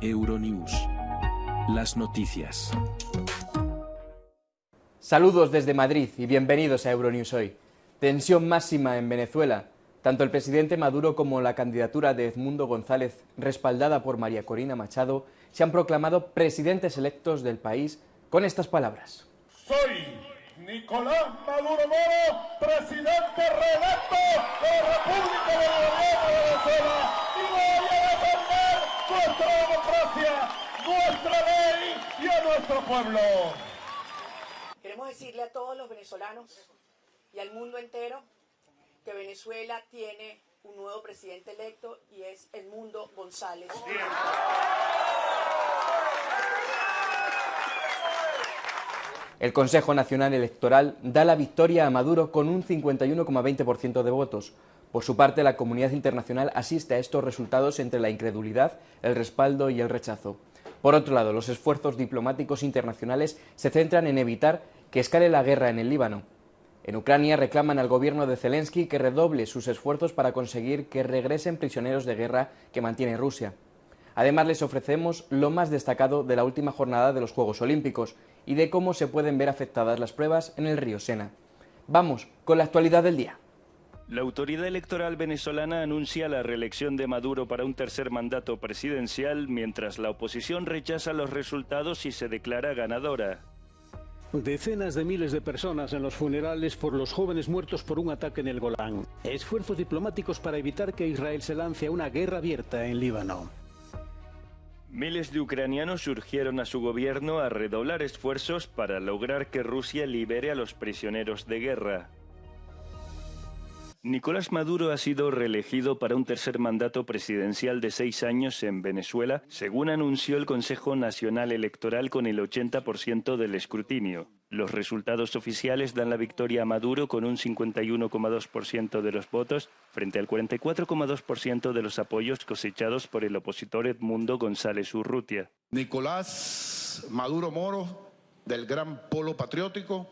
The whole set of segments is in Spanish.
Euronews. Las noticias. Saludos desde Madrid y bienvenidos a Euronews hoy. Tensión máxima en Venezuela. Tanto el presidente Maduro como la candidatura de Edmundo González, respaldada por María Corina Machado, se han proclamado presidentes electos del país con estas palabras. Soy Nicolás Maduro Moro, presidente reelecto de la República Bolivariana de Venezuela, y voy a defender nuestra democracia, nuestra ley y a nuestro pueblo. Queremos decirle a todos los venezolanos y al mundo entero que Venezuela tiene un nuevo presidente electo y es Edmundo González. El Consejo Nacional Electoral da la victoria a Maduro con un 51,20% de votos. Por su parte, la comunidad internacional asiste a estos resultados entre la incredulidad, el respaldo y el rechazo. Por otro lado, los esfuerzos diplomáticos internacionales se centran en evitar que escale la guerra en el Líbano. En Ucrania reclaman al gobierno de Zelensky que redoble sus esfuerzos para conseguir que regresen prisioneros de guerra que mantiene Rusia. Además, les ofrecemos lo más destacado de la última jornada de los Juegos Olímpicos y de cómo se pueden ver afectadas las pruebas en el río Sena. Vamos con la actualidad del día. La autoridad electoral venezolana anuncia la reelección de Maduro para un tercer mandato presidencial, mientras la oposición rechaza los resultados y se declara ganadora. Decenas de miles de personas en los funerales por los jóvenes muertos por un ataque en el Golán. Esfuerzos diplomáticos para evitar que Israel se lance a una guerra abierta en Líbano. Miles de ucranianos urgieron a su gobierno a redoblar esfuerzos para lograr que Rusia libere a los prisioneros de guerra. Nicolás Maduro ha sido reelegido para un tercer mandato presidencial de 6 años en Venezuela, según anunció el Consejo Nacional Electoral con el 80% del escrutinio. Los resultados oficiales dan la victoria a Maduro con un 51,2% de los votos frente al 44,2% de los apoyos cosechados por el opositor Edmundo González Urrutia. Nicolás Maduro Moro, del Gran Polo Patriótico,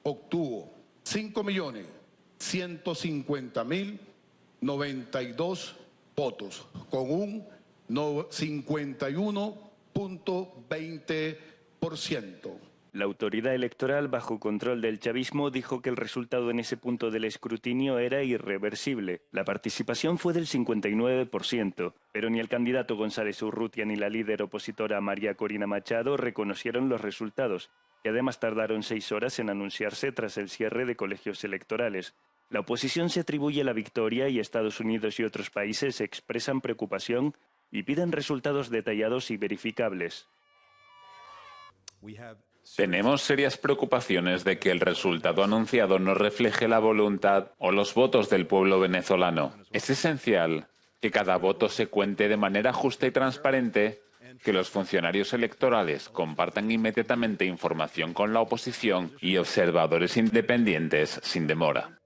obtuvo 5.150.092 votos, con un 51,20%. La autoridad electoral, bajo control del chavismo, dijo que el resultado en ese punto del escrutinio era irreversible. La participación fue del 59%, pero ni el candidato González Urrutia ni la líder opositora María Corina Machado reconocieron los resultados, que además tardaron 6 horas en anunciarse tras el cierre de colegios electorales. La oposición se atribuye la victoria y Estados Unidos y otros países expresan preocupación y piden resultados detallados y verificables. Tenemos serias preocupaciones de que el resultado anunciado no refleje la voluntad o los votos del pueblo venezolano. Es esencial que cada voto se cuente de manera justa y transparente, que los funcionarios electorales compartan inmediatamente información con la oposición y observadores independientes sin demora.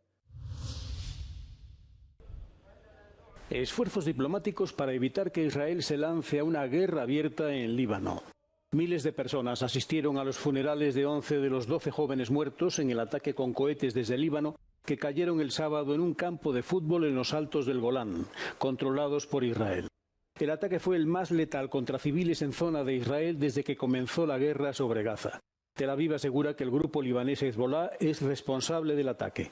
Esfuerzos diplomáticos para evitar que Israel se lance a una guerra abierta en Líbano. Miles de personas asistieron a los funerales de 11 de los 12 jóvenes muertos en el ataque con cohetes desde Líbano que cayeron el sábado en un campo de fútbol en los altos del Golán, controlados por Israel. El ataque fue el más letal contra civiles en zona de Israel desde que comenzó la guerra sobre Gaza. Tel Aviv asegura que el grupo libanés Hezbollah es responsable del ataque.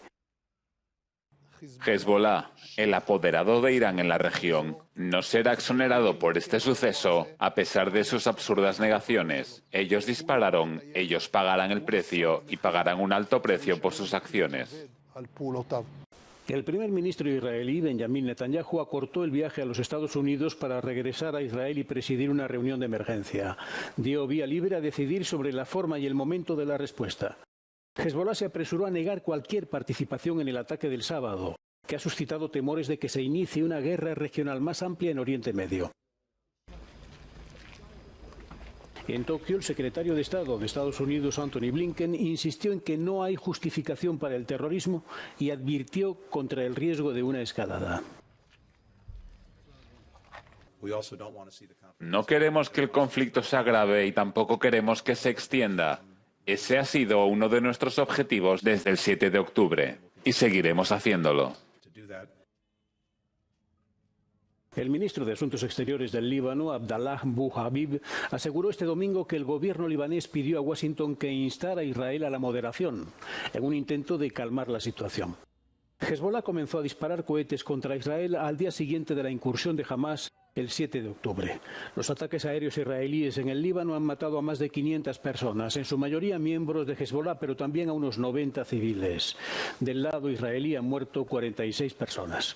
Hezbollah, el apoderado de Irán en la región, no será exonerado por este suceso a pesar de sus absurdas negaciones. Ellos dispararon, ellos pagarán el precio y pagarán un alto precio por sus acciones. El primer ministro israelí, Benjamin Netanyahu, acortó el viaje a los Estados Unidos para regresar a Israel y presidir una reunión de emergencia. Dio vía libre a decidir sobre la forma y el momento de la respuesta. Hezbollah se apresuró a negar cualquier participación en el ataque del sábado, que ha suscitado temores de que se inicie una guerra regional más amplia en Oriente Medio. En Tokio, el secretario de Estado de Estados Unidos, Antony Blinken, insistió en que no hay justificación para el terrorismo y advirtió contra el riesgo de una escalada. No queremos que el conflicto se agrave y tampoco queremos que se extienda. Ese ha sido uno de nuestros objetivos desde el 7 de octubre y seguiremos haciéndolo. El ministro de Asuntos Exteriores del Líbano, Abdallah Bouhabib, aseguró este domingo que el gobierno libanés pidió a Washington que instara a Israel a la moderación, en un intento de calmar la situación. Hezbollah comenzó a disparar cohetes contra Israel al día siguiente de la incursión de Hamás el 7 de octubre. Los ataques aéreos israelíes en el Líbano han matado a más de 500 personas, en su mayoría miembros de Hezbollah, pero también a unos 90 civiles. Del lado israelí han muerto 46 personas.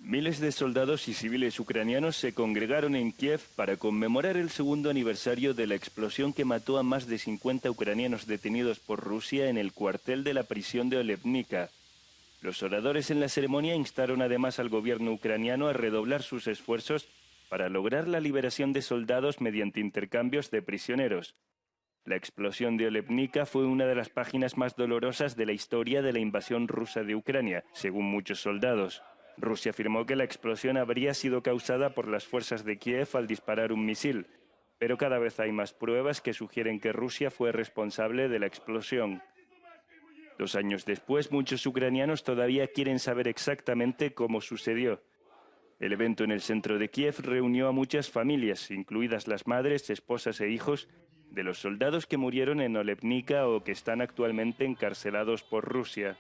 Miles de soldados y civiles ucranianos se congregaron en Kiev para conmemorar el segundo aniversario de la explosión que mató a más de 50 ucranianos detenidos por Rusia en el cuartel de la prisión de Olepnica. Los oradores en la ceremonia instaron además al gobierno ucraniano a redoblar sus esfuerzos para lograr la liberación de soldados mediante intercambios de prisioneros. La explosión de Olepnica fue una de las páginas más dolorosas de la historia de la invasión rusa de Ucrania, según muchos soldados. Rusia afirmó que la explosión habría sido causada por las fuerzas de Kiev al disparar un misil, pero cada vez hay más pruebas que sugieren que Rusia fue responsable de la explosión. 2 años después, muchos ucranianos todavía quieren saber exactamente cómo sucedió. El evento en el centro de Kiev reunió a muchas familias, incluidas las madres, esposas e hijos de los soldados que murieron en Olepnica o que están actualmente encarcelados por Rusia.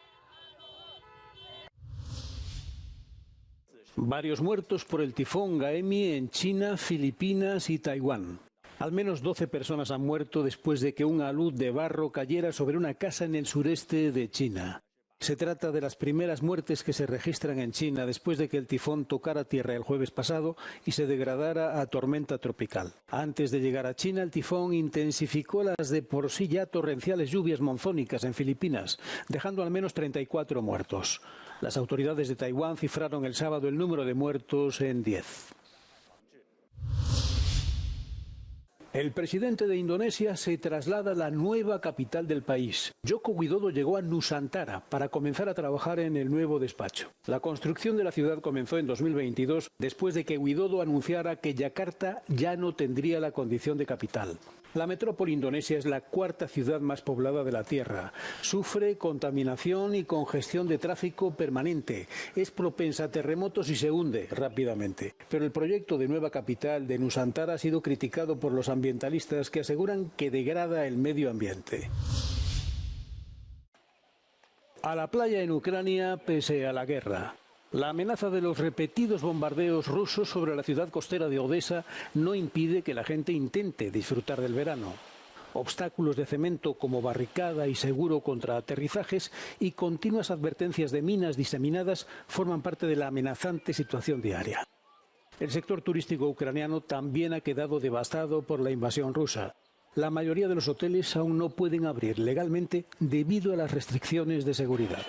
Varios muertos por el tifón Gaemi en China, Filipinas y Taiwán. Al menos 12 personas han muerto después de que un alud de barro cayera sobre una casa en el sureste de China. Se trata de las primeras muertes que se registran en China después de que el tifón tocara tierra el jueves pasado y se degradara a tormenta tropical. Antes de llegar a China, el tifón intensificó las de por sí ya torrenciales lluvias monzónicas en Filipinas, dejando al menos 34 muertos. Las autoridades de Taiwán cifraron el sábado el número de muertos en 10. El presidente de Indonesia se traslada a la nueva capital del país. Joko Widodo llegó a Nusantara para comenzar a trabajar en el nuevo despacho. La construcción de la ciudad comenzó en 2022, después de que Widodo anunciara que Yakarta ya no tendría la condición de capital. La metrópoli indonesia es la 4ª ciudad más poblada de la Tierra. Sufre contaminación y congestión de tráfico permanente. Es propensa a terremotos y se hunde rápidamente. Pero el proyecto de nueva capital de Nusantara ha sido criticado por los ambientalistas que aseguran que degrada el medio ambiente. A la playa en Ucrania pese a la guerra. La amenaza de los repetidos bombardeos rusos sobre la ciudad costera de Odesa no impide que la gente intente disfrutar del verano. Obstáculos de cemento como barricada y seguro contra aterrizajes y continuas advertencias de minas diseminadas forman parte de la amenazante situación diaria. El sector turístico ucraniano también ha quedado devastado por la invasión rusa. La mayoría de los hoteles aún no pueden abrir legalmente debido a las restricciones de seguridad.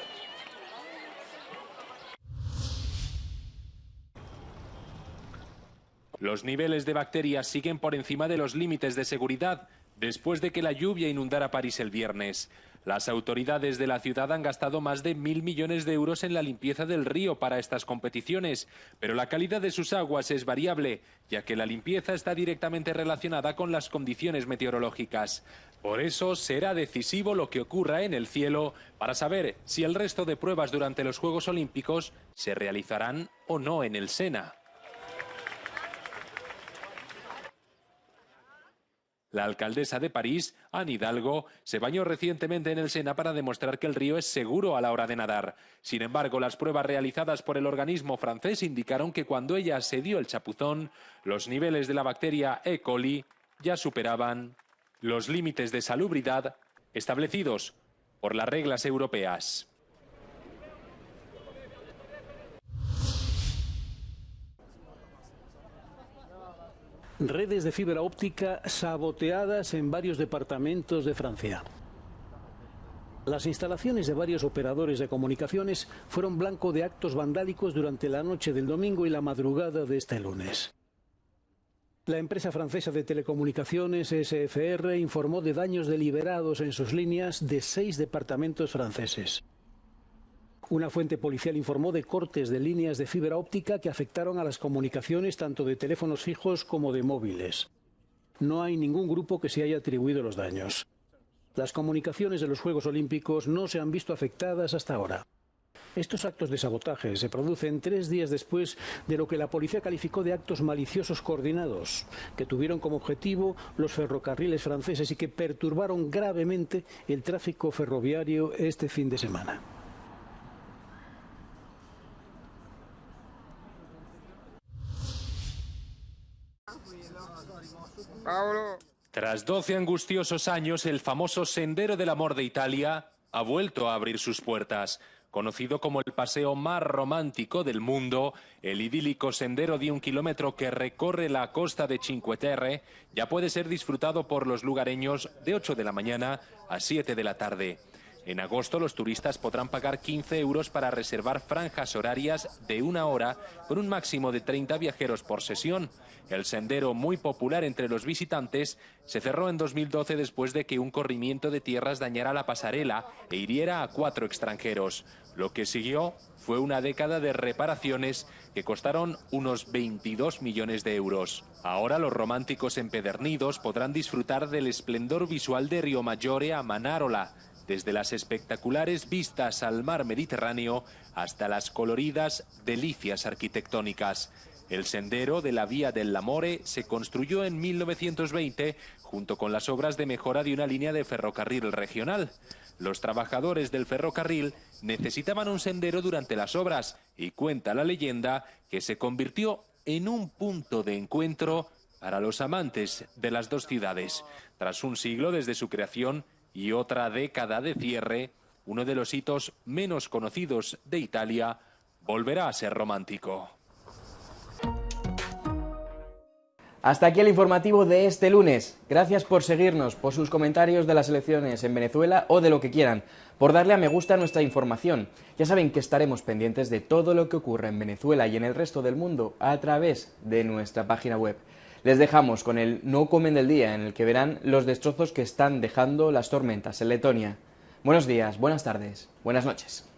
Los niveles de bacterias siguen por encima de los límites de seguridad después de que la lluvia inundara París el viernes. Las autoridades de la ciudad han gastado más de 1.000 millones de euros en la limpieza del río para estas competiciones, pero la calidad de sus aguas es variable, ya que la limpieza está directamente relacionada con las condiciones meteorológicas. Por eso será decisivo lo que ocurra en el cielo para saber si el resto de pruebas durante los Juegos Olímpicos se realizarán o no en el Sena. La alcaldesa de París, Anne Hidalgo, se bañó recientemente en el Sena para demostrar que el río es seguro a la hora de nadar. Sin embargo, las pruebas realizadas por el organismo francés indicaron que cuando ella se dio el chapuzón, los niveles de la bacteria E. coli ya superaban los límites de salubridad establecidos por las reglas europeas. Redes de fibra óptica saboteadas en varios departamentos de Francia. Las instalaciones de varios operadores de comunicaciones fueron blanco de actos vandálicos durante la noche del domingo y la madrugada de este lunes. La empresa francesa de telecomunicaciones SFR informó de daños deliberados en sus líneas de 6 departamentos franceses. Una fuente policial informó de cortes de líneas de fibra óptica que afectaron a las comunicaciones tanto de teléfonos fijos como de móviles. No hay ningún grupo que se haya atribuido los daños. Las comunicaciones de los Juegos Olímpicos no se han visto afectadas hasta ahora. Estos actos de sabotaje se producen 3 días después de lo que la policía calificó de actos maliciosos coordinados, que tuvieron como objetivo los ferrocarriles franceses y que perturbaron gravemente el tráfico ferroviario este fin de semana. Tras 12 angustiosos años, el famoso Sendero del Amor de Italia ha vuelto a abrir sus puertas. Conocido como el paseo más romántico del mundo, el idílico sendero de 1 kilómetro que recorre la costa de Cinque Terre ya puede ser disfrutado por los lugareños de 8 de la mañana a 7 de la tarde. En agosto los turistas podrán pagar 15 euros para reservar franjas horarias de 1 hora con un máximo de 30 viajeros por sesión. El sendero, muy popular entre los visitantes, se cerró en 2012 después de que un corrimiento de tierras dañara la pasarela e hiriera a 4 extranjeros. Lo que siguió fue una década de reparaciones que costaron unos 22 millones de euros. Ahora los románticos empedernidos podrán disfrutar del esplendor visual de Riomaggiore a Manarola, desde las espectaculares vistas al mar Mediterráneo hasta las coloridas delicias arquitectónicas. El sendero de la Vía dell'Amore se construyó en 1920 junto con las obras de mejora de una línea de ferrocarril regional. Los trabajadores del ferrocarril necesitaban un sendero durante las obras y cuenta la leyenda que se convirtió en un punto de encuentro para los amantes de las dos ciudades. Tras un siglo desde su creación y otra década de cierre, uno de los hitos menos conocidos de Italia volverá a ser romántico. Hasta aquí el informativo de este lunes. Gracias por seguirnos, por sus comentarios de las elecciones en Venezuela o de lo que quieran, por darle a me gusta a nuestra información. Ya saben que estaremos pendientes de todo lo que ocurre en Venezuela y en el resto del mundo a través de nuestra página web. Les dejamos con el No Comen del Día, en el que verán los destrozos que están dejando las tormentas en Letonia. Buenos días, buenas tardes, buenas noches.